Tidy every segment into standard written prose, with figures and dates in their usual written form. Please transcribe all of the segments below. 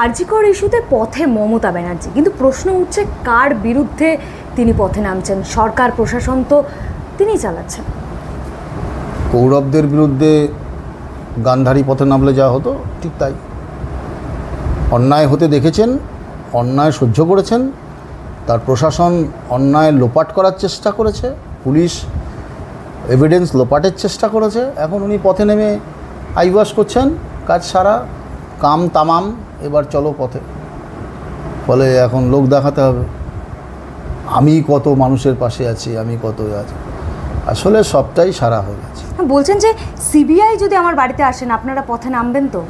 আরজি কর ইস্যুতে পথে মমতা ব্যানার্জি, কিন্তু প্রশ্ন উঠছে কার বিরুদ্ধে তিনি পথে নামছেন? সরকার প্রশাসন তো তিনিই চালাচ্ছেন। কৌরবদের বিরুদ্ধে গান্ধারী পথে নামলে যা হতো ঠিক তাই। অন্যায় হতে দেখেছেন, অন্যায় সহ্য করেছেন, তার প্রশাসন অন্যায় লোপাট করার চেষ্টা করেছে, পুলিশ এভিডেন্স লোপাটের চেষ্টা করেছে। এখন উনি পথে নেমে আইওয়াশ করছেন, কাজ সারা, কাম তামাম, এবার চলো পথে। ফলে এখন লোক দেখাতে হবে আমি কত মানুষের পাশে আছি, আমি কত আছি। আসলে সবটাই সারা হয়ে গেছে। বলছেন যে সিবিআই যদি আমার বাড়িতে আসেন আপনারা পথে নামবেন তো?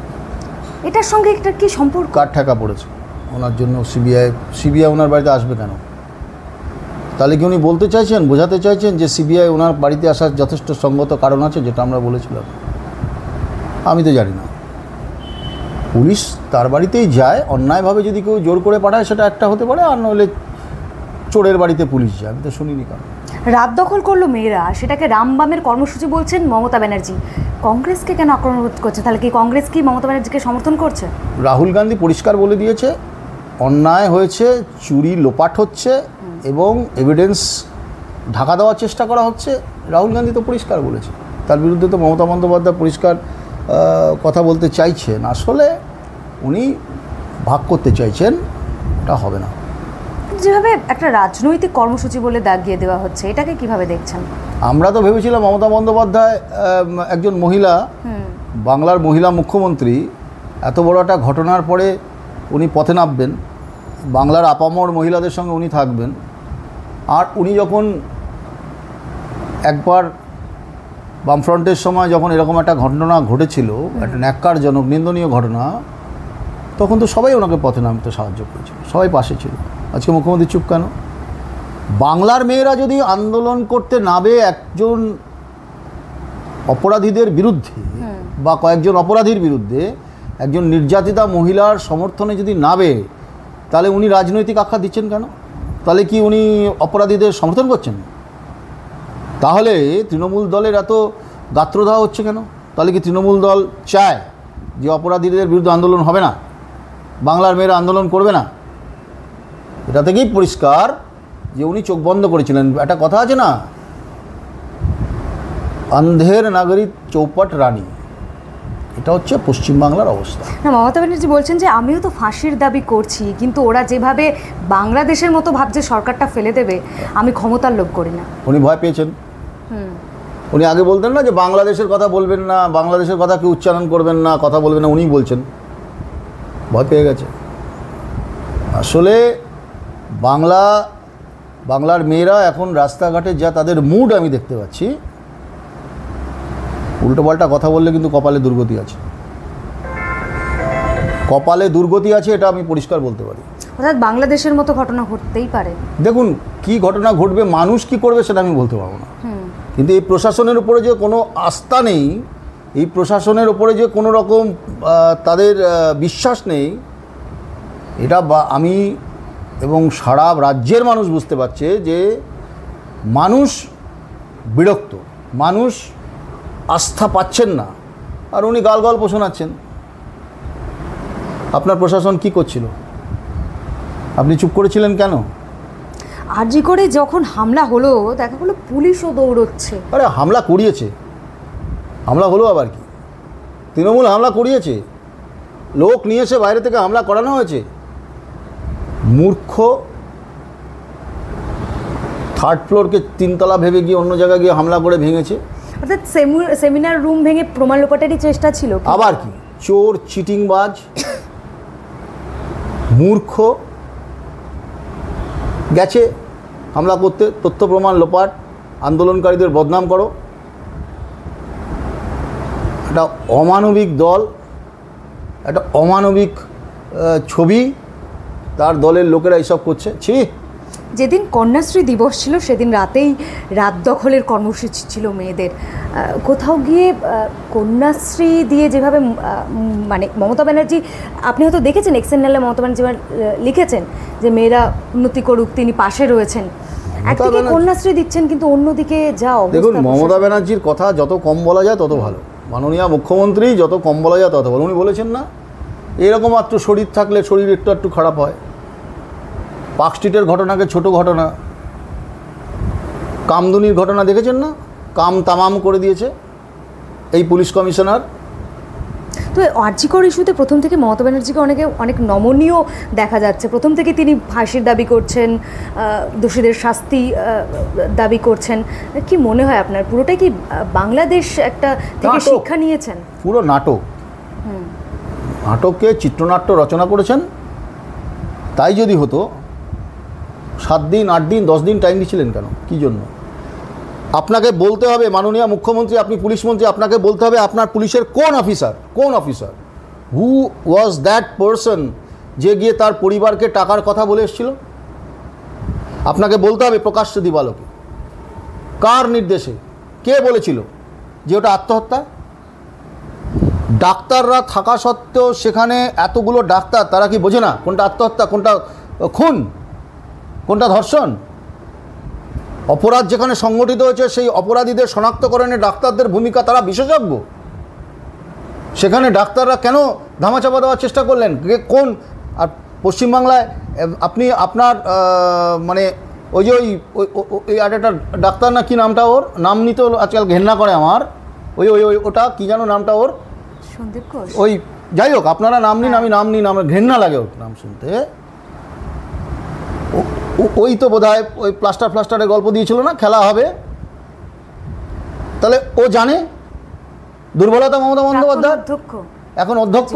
এটার সঙ্গে একটা কি সম্পর্ক? কার ঠেকা পড়েছে ওনার জন্য? সিবিআই ওনার বাড়িতে আসবে কেন? তাহলে কি উনি বলতে চাইছেন, বোঝাতে চাইছেন যে সিবিআই ওনার বাড়িতে আসার যথেষ্ট সঙ্গত কারণ আছে, যেটা আমরা বলেছিলাম? আমি তো জানি না। পুলিশ তার বাড়িতেই যায়, অন্যায়ভাবে যদি কেউ জোর করে পাঠায় সেটা একটা হতে পারে, আর নইলে চোরের বাড়িতে পুলিশ যায়। আমি তো শুনিনি কারণ। রাত দখল করলো মেয়েরা, সেটাকে রামবামের কর্মসূচি বলছেন মমতা ব্যানার্জি। কংগ্রেসকে কেন আক্রমণ করছে? তাহলে কি কংগ্রেস কি মমতা ব্যানার্জিকে সমর্থন করছে? রাহুল গান্ধী পরিষ্কার বলে দিয়েছে অন্যায় হয়েছে, চুরি লোপাট হচ্ছে এবং এভিডেন্স ঢাকা দেওয়ার চেষ্টা করা হচ্ছে। রাহুল গান্ধী তো পরিষ্কার বলেছে, তার বিরুদ্ধে তো মমতা বন্দ্যোপাধ্যায় পরিষ্কার কথা বলতে চাইছেন। আসলে উনি ভাগ করতে চাইছেন, এটা হবে না। যেভাবে একটা রাজনৈতিক কর্মসূচি বলে দাগিয়ে দেওয়া হচ্ছে, এটাকে কিভাবে দেখছেন? আমরা তো ভেবেছিলাম মমতা বন্দ্যোপাধ্যায় একজন মহিলা, বাংলার মহিলা মুখ্যমন্ত্রী, এত বড় একটা ঘটনার পরে উনি পথে নামবেন, বাংলার আপামর মহিলাদের সঙ্গে উনি থাকবেন। আর উনি যখন একবার বামফ্রন্টের সময় যখন এরকম একটা ঘটনা ঘটেছিল, একটা ন্যাক্কারজনক নিন্দনীয় ঘটনা, তখন তো সবাই ওনাকে পথে নামতে সাহায্য করেছিল, সবাই পাশে ছিল। আজকে মুখ্যমন্ত্রী চুপ কেন? বাংলার মেয়েরা যদি আন্দোলন করতে নামে একজন অপরাধীদের বিরুদ্ধে বা কয়েকজন অপরাধীর বিরুদ্ধে, একজন নির্যাতিতা মহিলার সমর্থনে যদি নামে, তাহলে উনি রাজনৈতিক আখ্যা দিচ্ছেন কেন? তাহলে কি উনি অপরাধীদের সমর্থন করছেন? তাহলে তৃণমূল দলের এত গাত্রদাহ হচ্ছে কেন? তাহলে কি তৃণমূল দল চায় যে অপরাধীদের বিরুদ্ধে আন্দোলন হবে না, বাংলার মেয়েরা আন্দোলন করবে না? এটা থেকেই পরিষ্কার যে উনি চোখ বন্ধ করেছিলেন। একটা কথা আছে না, অন্ধের নাগরী চৌপট রানী, এটা হচ্ছে পশ্চিমবাংলার অবস্থা। না, মমতা ব্যানার্জি বলছেন যে আমিও তো ফাঁসির দাবি করছি, কিন্তু ওরা যেভাবে বাংলাদেশের মতো ভাবছে সরকারটা ফেলে দেবে, আমি ক্ষমতার লোভ করি না। উনি ভয় পেয়েছেন। উনি আগে বলতেন না যে বাংলাদেশের কথা বলবেন না, বাংলাদেশের কথা কেউ উচ্চারণ করবেন না, কথা বলবেন না, উনিই বলছেন। ভয় পেয়ে গেছে। আসলে বাংলার মেয়েরা এখন রাস্তাঘাটে যা তাদের মুড আমি দেখতে পাচ্ছি, উল্টোপাল্টা কথা বললে কিন্তু কপালে দুর্গতি আছে, কপালে দুর্গতি আছে, এটা আমি পরিষ্কার বলতে পারি। অর্থাৎ বাংলাদেশের মতো ঘটনা ঘটতেই পারে। দেখুন কি ঘটনা ঘটবে, মানুষ কি করবে সেটা আমি বলতে পারবো না, কিন্তু এই প্রশাসনের উপরে যে কোনো আস্থা নেই, এই প্রশাসনের উপরে যে কোনো রকম তাদের বিশ্বাস নেই, এটা আমি এবং সারা রাজ্যের মানুষ বুঝতে পারছে যে মানুষ বিরক্ত, মানুষ আস্থা পাচ্ছেন না, আর উনি গাল গল্প শোনাচ্ছেন। আপনার প্রশাসন কি করছিল? আপনি চুপ করেছিলেন কেন? আরজি করে যখন হামলা হলো, দেখা গেলো পুলিশও দৌড়চ্ছে। আরে হামলা করিয়েছে, হামলা হলো আবার কি? তৃণমূল হামলা করিয়েছে, লোক নিয়েছে বাইরে থেকে হামলা করানো হয়েছে। মূর্খ, থার্ড ফ্লোরকে তিনতলা ভেবে গিয়ে অন্য জায়গায় গিয়ে হামলা করে ভেঙেছে। অর্থাৎ সেমিনার রুম ভেঙে প্রমাণ লোপাটেরই চেষ্টা ছিল। আবার কি? চোর, চিটিংবাজ, মূর্খ গেছে হামলা করতে, তথ্য প্রমাণ লোপাট, আন্দোলনকারীদের বদনাম করো। একটা অমানবিক দল, একটা অমানবিক ছবি, তার দলের লোকেরা এইসব করছে। ছি! যেদিন কন্যাশ্রী দিবস ছিল সেদিন রাতেই রাত দখলের কর্মসূচি ছিল মেয়েদের। কোথাও গিয়ে কন্যাশ্রী দিয়ে যেভাবে মানে মমতা ব্যানার্জি, আপনি হয়তো দেখেছেন এক্সএনএলে মমতা ব্যানার্জি লিখেছেন যে মেয়েরা উন্নতি করুক, তিনি পাশে রয়েছেন। একদিকে কন্যাশ্রী দিচ্ছেন, কিন্তু অন্যদিকে যা অবস্থা। দেখুন, মমতা ব্যানার্জির কথা যত কম বলা যায় তত ভালো, মাননীয় মুখ্যমন্ত্রী যত কম বলা যায় তত ভালো। উনি বলেছেন না এরকম মাত্র শরীর থাকলে শরীর একটু একটু খারাপ হয়। পার্ক স্ট্রিটের ঘটনাকে ছোট ঘটনা, কামদুনির ঘটনা দেখেছেন না? কাম তামাম করে দিয়েছে এই পুলিশ কমিশনার। তো আরজিকর ইস্যুতে প্রথম থেকে মমতা ব্যানার্জিকে অনেক নমনীয় দেখা যাচ্ছে। প্রথম থেকে তিনি ফাঁসির দাবি করছেন, দোষীদের শাস্তি দাবি করছেন। কি মনে হয় আপনার, পুরোটাই কি বাংলাদেশ একটা থেকে শিক্ষা নিয়েছেন? পুরো নাটক, নাটককে চিত্রনাট্য রচনা করেছেন। তাই যদি হতো 7 দিন 8 দিন 10 দিন টাইম দিয়েছিলেন কেন? কী জন্য? আপনাকে বলতে হবে, মাননীয় মুখ্যমন্ত্রী, আপনি পুলিশ মন্ত্রী, আপনাকে বলতে হবে আপনার পুলিশের কোন officer who was that person যে গিয়ে তার পরিবারকে টাকার কথা বলে এসেছিল। আপনাকে বলতে হবে প্রকাশ্য দিবালোকে কার নির্দেশে, কে বলেছিল যে ওটা আত্মহত্যা। ডাক্তাররা থাকা সত্ত্বেও সেখানে এতগুলো ডাক্তার, তারা কি বোঝে না কোনটা আত্মহত্যা, কোনটা খুন, কোনটা ধর্ষণ? অপরাধ যেখানে সংগঠিত হয়েছে সেই অপরাধীদের শনাক্তকরণে ডাক্তারদের ভূমিকা, তারা বিশেষজ্ঞ। সেখানে ডাক্তাররা কেন ধামাচাপা দেওয়ার চেষ্টা করলেন? কোন? আর পশ্চিমবাংলায় আপনি আপনার মানে ওই যে ওই একটা ডাক্তার, না কি নামটা ওর, নাম নিতে আজকাল ঘেন্না করে আমার, ওটা কি জানো নামটা ওর, সন্দীপ ঘোষ। ওই যাই হোক, আপনারা নাম নিন, আমি নাম নিন, আমার ঘেন্না লাগে ওর নাম শুনতে। ওই তো বোধহয় ওই প্লাস্টারের গল্প দিয়েছিল না, খেলা হবে। তাহলে ও জানে দুর্বলতা মমতা বন্দ্যোপাধ্যায়, এখন অধ্যক্ষ।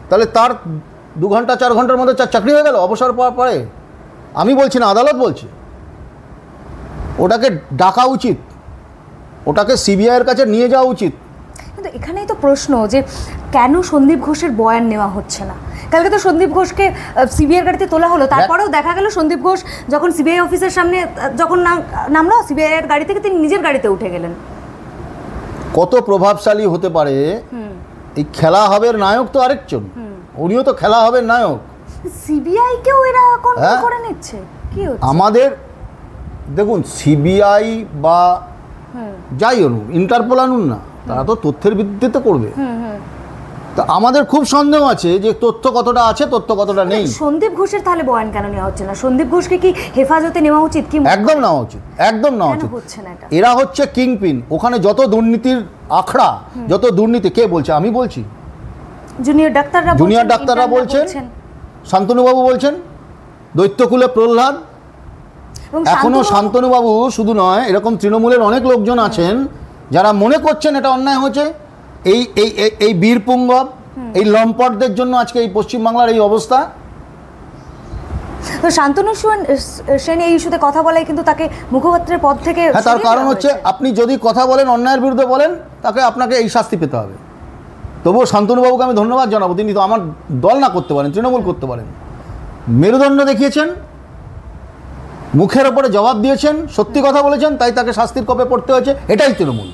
তাহলে তার 2 ঘন্টা 4 ঘন্টার মধ্যে চাকরি হয়ে গেল অবসর পাওয়ার পরে। আমি বলছি না, আদালত বলছে। ওটাকে ডাকা উচিত, ওটাকে সিবিআইয়ের কাছে নিয়ে যাওয়া উচিত। কিন্তু এখানেই তো প্রশ্ন যে কেন সন্দীপ ঘোষের বয়ান নেওয়া হচ্ছে না? কালকে তো সন্দীপ ঘোষকে সিবিআইয়ের গাড়িতে তোলা হলো, তারপরেও দেখা গেল সন্দীপ ঘোষ যখন সিবিআই অফিসের সামনে যখন নামলো, সিবিআইয়ের গাড়ি থেকে তিনি নিজের গাড়িতে উঠে গেলেন। কত প্রভাবশালী হতে পারে এই খেলা হবের নায়ক তো আরেকজন, উনিও তো খেলা হবের নায়ক। সিবিআইকেও এরা কন্ট্রোল করে নিচ্ছে কি হচ্ছে? আমাদের দেখুন, সিবিআই বা যাই আনুন, ইন্টারপোল আনুন না, তারা তো তথ্যের ভিত্তিতে করবে। তা আমাদের খুব সন্দেহ আছে যে তথ্য কতটা আছে, তথ্য কতটা নেই। সন্দীপ ঘোষের তাহলে বয়ান কেন নেওয়া হচ্ছে না? সন্দীপ ঘোষকে কি হেফাজতে নেওয়া উচিত? কি একদম নেওয়া উচিত, একদম নেওয়া উচিত। এরা হচ্ছে কিংপিন, ওখানে যত দুর্নীতির আখড়া, যত দুর্নীতি, কে বলছে? আমি বলছি, জুনিয়র ডাক্তাররা বলছেন, শান্তনুবাবু বলছেন, দৈত্যকুলে প্রহ্লাদ। এখনো শান্তনুবাবু শুধু নয়, এরকম তৃণমূলের অনেক লোকজন আছেন যারা মনে করছেন এটা অন্যায় হয়েছে। এই বীরপুঙ্গব, এই লম্পটদের জন্য আজকে এই পশ্চিমবাংলার এই অবস্থা। তো শান্তনু সেন এই ইস্যুতে কথা বলাই কিন্তু তাকে মুখপাত্রের পদ থেকে, হ্যাঁ, তার কারণ হচ্ছে আপনি যদি কথা বলেন, অন্যায়ের বিরুদ্ধে বলেন, আপনাকে এই শাস্তি পেতে হবে। তবুও শান্তনুবাবুকে আমি ধন্যবাদ জানাবো, তিনি তো আমার দল না করতে পারেন, তৃণমূল করতে পারেন, মেরুদণ্ড দেখিয়েছেন, মুখের ওপরে জবাব দিয়েছেন, সত্যি কথা বলেছেন, তাই তাকে শাস্তির কোপে পড়তে হয়েছে। এটাই তৃণমূল,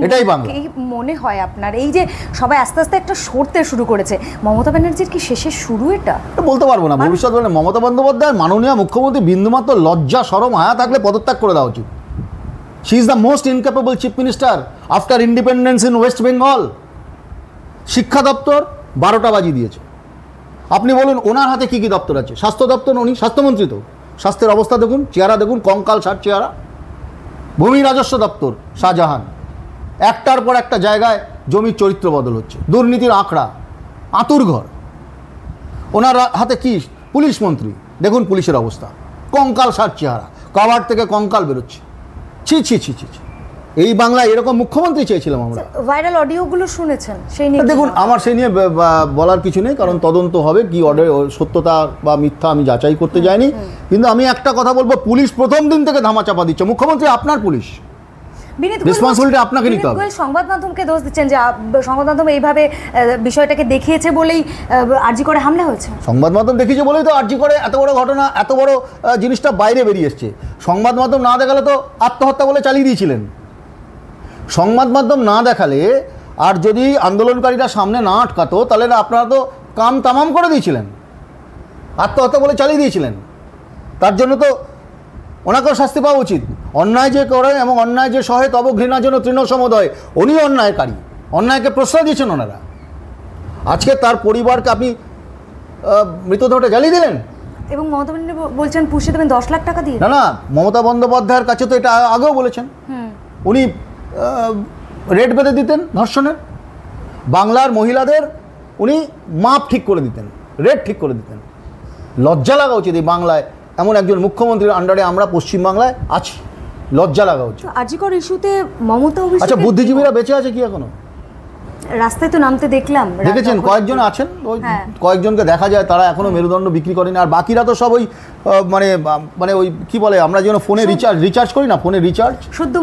এটাই বাংলা। কি মনে হয় আপনার, এই যে সবাই আস্তে আস্তে একটা সরতে শুরু করেছে, মমতা ব্যানার্জির কি শেষের শুরু? এটা বলতে পারবো না, ভবিষ্যৎ বলে মমতা বন্দ্যোপাধ্যায় মাননীয় মুখ্যমন্ত্রী বিন্দুমাত্র লজ্জা শরম হায়া থাকলে পদত্যাগ করে দেওয়া উচিত। She is the most incapable chief minister after independence in West Bengal. শিক্ষা দপ্তর 12টা বাজিয়ে দিয়েছে। আপনি বলুন ওনার হাতে কি কি দপ্তর আছে? স্বাস্থ্য দপ্তর, উনি স্বাস্থ্যমন্ত্রী, তো স্বাস্থ্যের অবস্থা দেখুন, চেহারা দেখুন, কঙ্কাল সার চেহারা। ভূমি রাজস্ব দপ্তর শাহজাহান, একটার পর একটা জায়গায় জমির চরিত্র বদল হচ্ছে, দুর্নীতির আঁকড়া, আঁতুর ঘর। ওনার হাতে কি? পুলিশ মন্ত্রী, দেখুন পুলিশের অবস্থা, কঙ্কাল সার চেহারা, কভার থেকে কঙ্কাল বেরোচ্ছে। ছি ছি ছি ছি। এই বাংলায় এরকম মুখ্যমন্ত্রী চেয়েছিলাম আমরা। ভাইরাল অডিওগুলো শুনেছেন, সেই নিয়ে দেখুন, আমার সেই নিয়ে বলার কিছু নেই, কারণ তদন্ত হবে, কি অডিও সত্যতা বা মিথ্যা আমি যাচাই করতে যাইনি। কিন্তু আমি একটা কথা বলবো, পুলিশ প্রথম দিন থেকে ধামাচাপা দিচ্ছে। মুখ্যমন্ত্রী আপনার পুলিশ, রেসপন্সিবিলিটি আপনাকে নিতে হবে। সংবাদ মাধ্যমকে দোষ দিচ্ছেন যে সংবাদ মাধ্যম এইভাবে বিষয়টাকে দেখিয়েছে বলেই আরজি করে হামলা হয়েছে। সংবাদ মাধ্যম দেখিয়েছে বলেই তো আরজি করে এত বড় ঘটনা, এত বড় জিনিসটা বাইরে বেরিয়ে এসছে। সংবাদ মাধ্যম না দেখালে তো আত্মহত্যা বলে চালিয়ে দিয়েছিলেন। সংবাদ মাধ্যম না দেখালে আর যদি আন্দোলনকারীরা সামনে না আটকাতো, তাহলে না আপনারা তো কাম তামাম করে দিয়েছিলেন, আত্মহত্যা বলে চালিয়ে দিয়েছিলেন। তার জন্য তো ওনাকেও শাস্তি পাওয়া উচিত। অন্যায় যে করে এবং অন্যায় যে সহে তব ঘৃণা যেন তৃণ সমুদয়, উনি অন্যায়কারী, অন্যায়কে প্রশ্রয় দিয়েছেন ওনারা। আজকে তার পরিবারকে আপনি মৃতদেহটা জ্বালিয়ে দিলেন। এবং মমতা বন্দ্যোপাধ্যায় বলছেন পুষিয়ে দেবেন 10 লাখ টাকা দিয়ে। না না, মমতা বন্দ্যোপাধ্যায়ের কাছে তো এটা আগেও বলেছেন, উনি রেট বেঁধে দিতেন ধর্ষণের, বাংলার মহিলাদের উনি মাপ ঠিক করে দিতেন, রেট ঠিক করে দিতেন। লজ্জা লাগা উচিত এই বাংলায় এমন একজন মুখ্যমন্ত্রীর আন্ডারে আমরা পশ্চিমবাংলায় আছি, লজ্জা লাগা উচিত। আজিকর ইস্যুতে মমতা আচ্ছা, বুদ্ধিজীবীরা বেঁচে আছে কি এখনো? রাস্তায় তো নামতে দেখলাম, দেখেছেন কয়েকজন আছেন, ওই কয়েকজনকে দেখা যায় তারা এখনো মেরুদণ্ড বিক্রি করেনি, আর বাকিরা তো সব ওই মানে ওই কি বলে আমরা যেন ফোনে রিচার্জ করি না, ফোনে রিচার্জ শুদ্ধ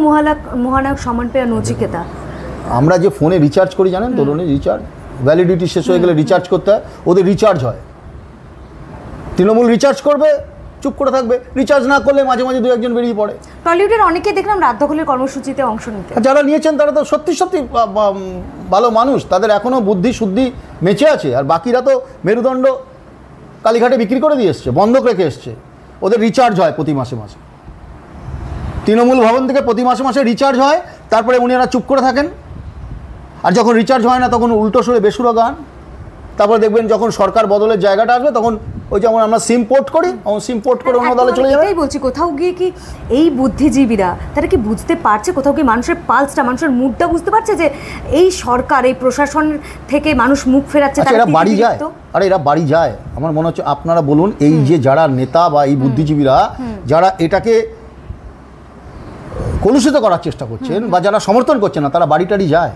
মহানায়ক সম্মান পেয়ে নচিকেতা, আমরা যে ফোনে রিচার্জ করি জানেন তো, রিচার্জ ভ্যালিডিটি শেষ হয়ে গেলে রিচার্জ করতে হয়, ওদের রিচার্জ হয়। তৃণমূল রিচার্জ করবে, চুপ করে থাকবে, রিচার্জ না করলে মাঝে মাঝে দু একজন বেরিয়ে পড়ে। টলিউডের অনেকে দেখলাম রাত দখলের কর্মসূচিতে অংশ নিতে, যারা নিয়েছেন তারা তো সত্যি সত্যি ভালো মানুষ, তাদের এখনও বুদ্ধি শুদ্ধি বেঁচে আছে, আর বাকিরা তো মেরুদণ্ড কালীঘাটে বিক্রি করে দিয়ে এসছে, বন্ধক রেখে এসছে। ওদের রিচার্জ হয় প্রতি মাসে মাসে, তৃণমূল ভবন থেকে প্রতি মাসে মাসে রিচার্জ হয়, তারপরে উনিরা চুপ করে থাকেন। আর যখন রিচার্জ হয় না তখন উল্টো সরে বেসুরো গান। তারপরে দেখবেন যখন সরকার বদলের জায়গাটা আসবে তখন ওই যেমন আমরা সিম পোর্ট করি, সিম পোর্ট করে অন্য দলে চলে যাবে। এটাই বলছি, কোথাও গিয়ে কি এই বুদ্ধিজীবীরা তারা কি বুঝতে পারছে, কোথাও কি মানুষের পালসটা, মানুষের মুডটা বুঝতে পারছে যে এই সরকার, এই প্রশাসন থেকে মানুষ মুখ ফেরাচ্ছে? এরা বাড়ি যায়, আরে এরা বাড়ি যায়। আমার মনে হচ্ছে আপনারা বলুন, এই যে যারা নেতা বা এই বুদ্ধিজীবীরা যারা এটাকে কলুষিত করার চেষ্টা করছেন বা যারা সমর্থন করছে না, তারা বাড়ি টাড়ি যায়।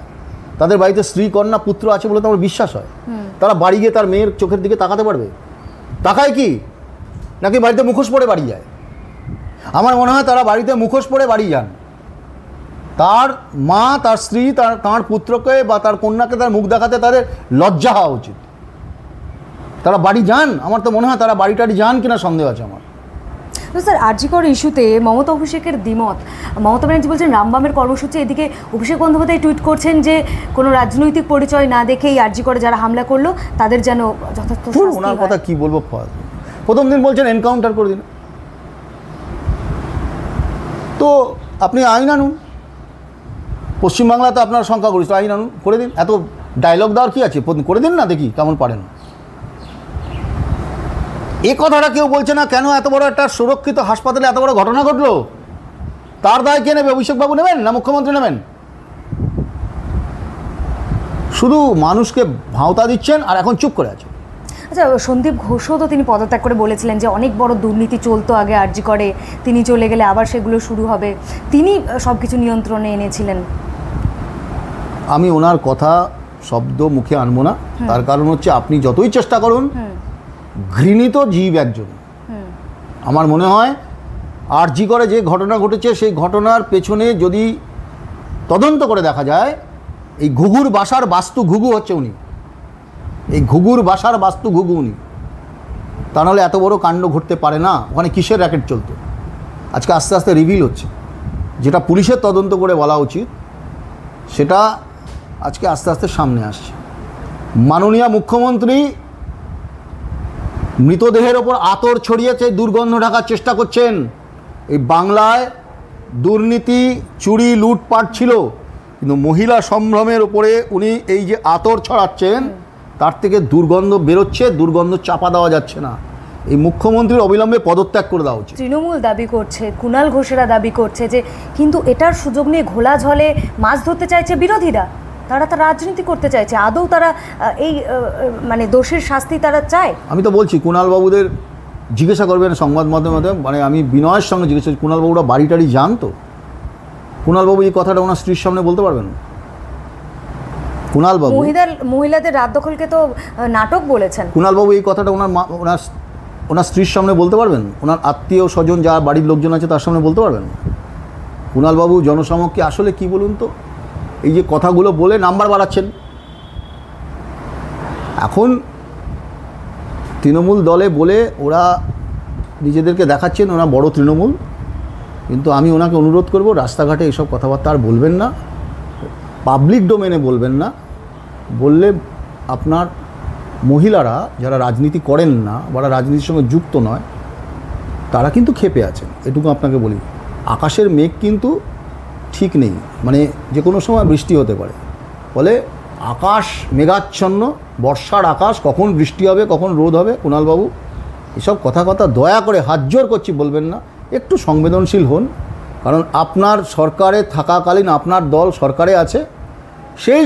তাদের বাড়িতে স্ত্রী কন্যা পুত্র আছে বলে তো আমার বিশ্বাস হয়। তারা বাড়ি গিয়ে তার মেয়ের চোখের দিকে তাকাতে পারবে? তাকায় কি? নাকি বাড়িতে মুখোশ পরে বাড়ি যায়? আমার মনে হয় তারা বাড়িতে মুখোশ পরে বাড়ি যান। তার মা, তার স্ত্রী, তার পুত্রকে বা তার কন্যাকে তার মুখ দেখাতে তাদের লজ্জা হওয়া উচিত। তারা বাড়ি যান, আমার তো মনে হয় তারা বাড়ি টাড়ি যান কিনা সন্দেহ আছে আমার। স্যার, আরজিকর ইস্যুতে মমতা অভিষেকের দ্বিমত। মমতা ব্যানার্জি বলছেন রামবামের কর্মসূচি, এদিকে অভিষেক বন্দ্যোপাধ্যায় টুইট করছেন যে কোনো রাজনৈতিক পরিচয় না দেখেই আরজিকরে যারা হামলা করলো তাদের যেন যথার্থ শাস্তি হয়। ওনার কথা কি বলবো, প্রথম দিন বলছেন এনকাউন্টার করে দিন, তো আপনি আইন আনুন, পশ্চিমবাংলাতে আপনার সংখ্যাগরিষ্ঠ, আইন আনুন, করে দিন। এত ডায়লগ দেওয়ার কি আছে, করে দিন না, দেখি কেমন পারেন। এ কথাটা কেউ বলছে না, কেন এত বড় একটা সুরক্ষিত হাসপাতালে এত বড় ঘটনা ঘটলো, তার দায় কে নেবে? অভিষেকবাবু নেবেন না মুখ্যমন্ত্রী নেবেন? শুধু মানুষকে ভাঁওতা দিচ্ছেন আর এখন চুপ করে আছে। আচ্ছা, সন্দীপ ঘোষও তো তিনি পদত্যাগ করে বলেছিলেন যে অনেক বড় দুর্নীতি চলতো আগে আরজিকরে, তিনি চলে গেলে আবার সেগুলো শুরু হবে, তিনি সব কিছু নিয়ন্ত্রণে এনেছিলেন। আমি ওনার কথা শব্দ মুখে আনবো না, তার কারণ হচ্ছে আপনি যতই চেষ্টা করুন, ঘৃণিত জীব একজন। আমার মনে হয় আরজিকরে যে ঘটনা ঘটেছে সেই ঘটনার পেছনে যদি তদন্ত করে দেখা যায়, এই ঘুঘুর বাসার বাস্তু ঘুঘু হচ্ছে উনি, এই ঘুঘুর বাসার বাস্তু ঘুঘু উনি। তা নাহলে এত বড় কাণ্ড ঘটতে পারে না। ওখানে কিসের র্যাকেট চলতো আজকে আস্তে আস্তে রিভিল হচ্ছে। যেটা পুলিশের তদন্ত করে বলা উচিত সেটা আজকে আস্তে আস্তে সামনে আসছে। মাননীয় মুখ্যমন্ত্রী মৃতদেহের ওপর আতর ছড়িয়েছে, দুর্গন্ধ ঢাকার চেষ্টা করছেন। এই বাংলায় দুর্নীতি, চুরি, লুটপাট ছিল, কিন্তু মহিলা সম্ভ্রমের উপরে উনি এই যে আতর ছড়াচ্ছেন, তার থেকে দুর্গন্ধ বেরোচ্ছে, দুর্গন্ধ চাপা দেওয়া যাচ্ছে না। এই মুখ্যমন্ত্রীর অবিলম্বে পদত্যাগ করে দেওয়া উচিত। তৃণমূল দাবি করছে, কুণাল ঘোষেরা দাবি করছে যে কিন্তু এটার সুযোগ নিয়ে ঘোলা জলে মাছ ধরতে চাইছে বিরোধীরা, তারা রাজনীতি করতে চাইছে। আদৌ তারা এই মানে দোষের শাস্তি তারা চায়? আমি তো বলছি কুণালবাবুদের জিজ্ঞাসা করবেন সংবাদ মাধ্যমে, মানে আমি বিনয়ের সঙ্গে জিজ্ঞাসা করি, কুণালবাবুরা বাড়ি টাড়ি যান তো? কুণালবাবু এই কথাটা ওনার স্ত্রীর সামনে বলতে পারবেন? কুণালবাবু মহিলাদের রাত দখলকে তো নাটক বলেছেন। কুণালবাবু এই কথাটা ওনার স্ত্রীর সামনে বলতে পারবেন? ওনার আত্মীয় স্বজন যারা বাড়ির লোকজন আছে তার সামনে বলতে পারবেন? কুণালবাবু জনসমক্ষে আসলে কি বলুন তো, এই যে কথাগুলো বলে নাম্বার বাড়াচ্ছেন। এখন তৃণমূল দলে বলে ওরা নিজেদেরকে দেখাচ্ছেন ওরা বড় তৃণমূল, কিন্তু আমি ওনাকে অনুরোধ করব রাস্তাঘাটে এইসব কথাবার্তা আর বলবেন না, পাবলিক ডোমেনে বলবেন না। বললে আপনার মহিলারা যারা রাজনীতি করেন না বা রাজনীতির সঙ্গে যুক্ত নয়, তারা কিন্তু ক্ষেপে আছেন। এটুকু আপনাকে বলি, আকাশের মেঘ কিন্তু ঠিক নেই, মানে যে কোনো সময় বৃষ্টি হতে পারে। ফলে আকাশ মেঘাচ্ছন্ন, বর্ষার আকাশ, কখন বৃষ্টি হবে কখন রোদ হবে। কুণালবাবু এসব কথা দয়া করে হাত জোর করছি বলবেন না, একটু সংবেদনশীল হন। কারণ আপনার সরকারে থাকাকালীন, আপনার দল সরকারে আছে, সেই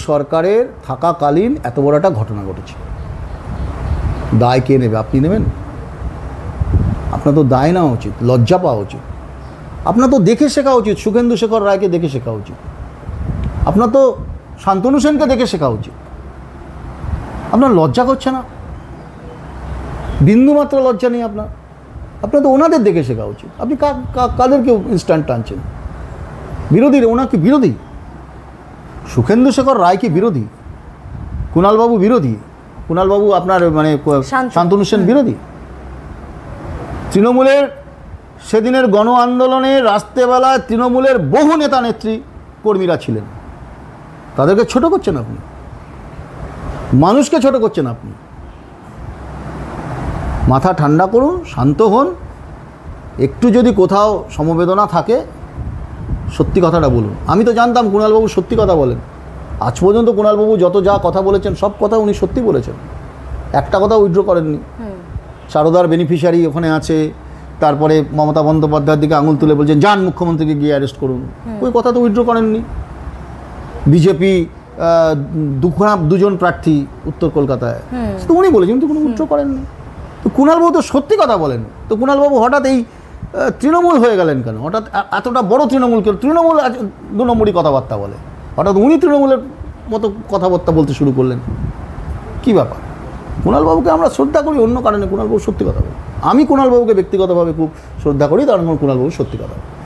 সরকারের থাকাকালীন এত বড় একটা ঘটনা ঘটেছে। দায় কে নেবে? আপনি নেবেন? আপনার তো দায় নেওয়া উচিত, লজ্জা পাওয়া উচিত। আপনার তো দেখে শেখা উচিত, সুখেন্দু শেখর রায়কে দেখে শেখা উচিত। আপনার তো শান্তনু সেনকে দেখে শেখা উচিত। আপনার লজ্জা করছে না? বিন্দুমাত্র লজ্জা নেই আপনার? আপনার তো ওনাদের দেখে শেখা উচিত। আপনি কাদেরকে ইনস্ট্যান্ট টানছেন? বিরোধী, ওনার কি বিরোধী? সুখেন্দু শেখর রায় কি বিরোধী? কুণালবাবু বিরোধী? কুণালবাবু আপনার মানে শান্তনু সেন বিরোধী? তৃণমূলের সেদিনের গণ আন্দোলনে রাত্রেবেলায় তৃণমূলের বহু নেতা নেত্রী কর্মীরা ছিলেন, তাদেরকে ছোট করছেন আপনি, মানুষকে ছোট করছেন আপনি। মাথা ঠান্ডা করুন, শান্ত হন। একটু যদি কোথাও সমবেদনা থাকে সত্যি কথাটা বলুন। আমি তো জানতাম কুণালবাবু সত্যি কথা বলেন। আজ পর্যন্ত কুণালবাবু যত যা কথা বলেছেন সব কথা উনি সত্যি বলেছেন, একটা কথা উইথড্র করেননি। সারদার বেনিফিশিয়ারি ওখানে আছে, তারপরে মমতা বন্দ্যোপাধ্যায়ের দিকে আঙুল তুলে বলছেন যান মুখ্যমন্ত্রীকে গিয়ে অ্যারেস্ট করুন, ওই কথা তো উইথড্র করেননি। বিজেপি দুজন প্রার্থী উত্তর কলকাতায়, তো উনি বলেছেন তো কোনো উইথড্র করেননি। তো কুণালবাবু তো সত্যি কথা বলেন। তো কুণালবাবু হঠাৎ এই তৃণমূল হয়ে গেলেন কেন? হঠাৎ এতটা বড় তৃণমূল কেন? তৃণমূল 2 নম্বরই কথাবার্তা বলে, হঠাৎ উনি তৃণমূলের মতো কথাবার্তা বলতে শুরু করলেন, কী ব্যাপার? কুণালবাবুকে আমরা শ্রদ্ধা করি অন্য কারণে, কুণালবাবু সত্যি কথা বলে। আমি কুণালবাবুকে ব্যক্তিগতভাবে খুব শ্রদ্ধা করি, তার কারণ কুণালবাবু সত্যি কথা বলে।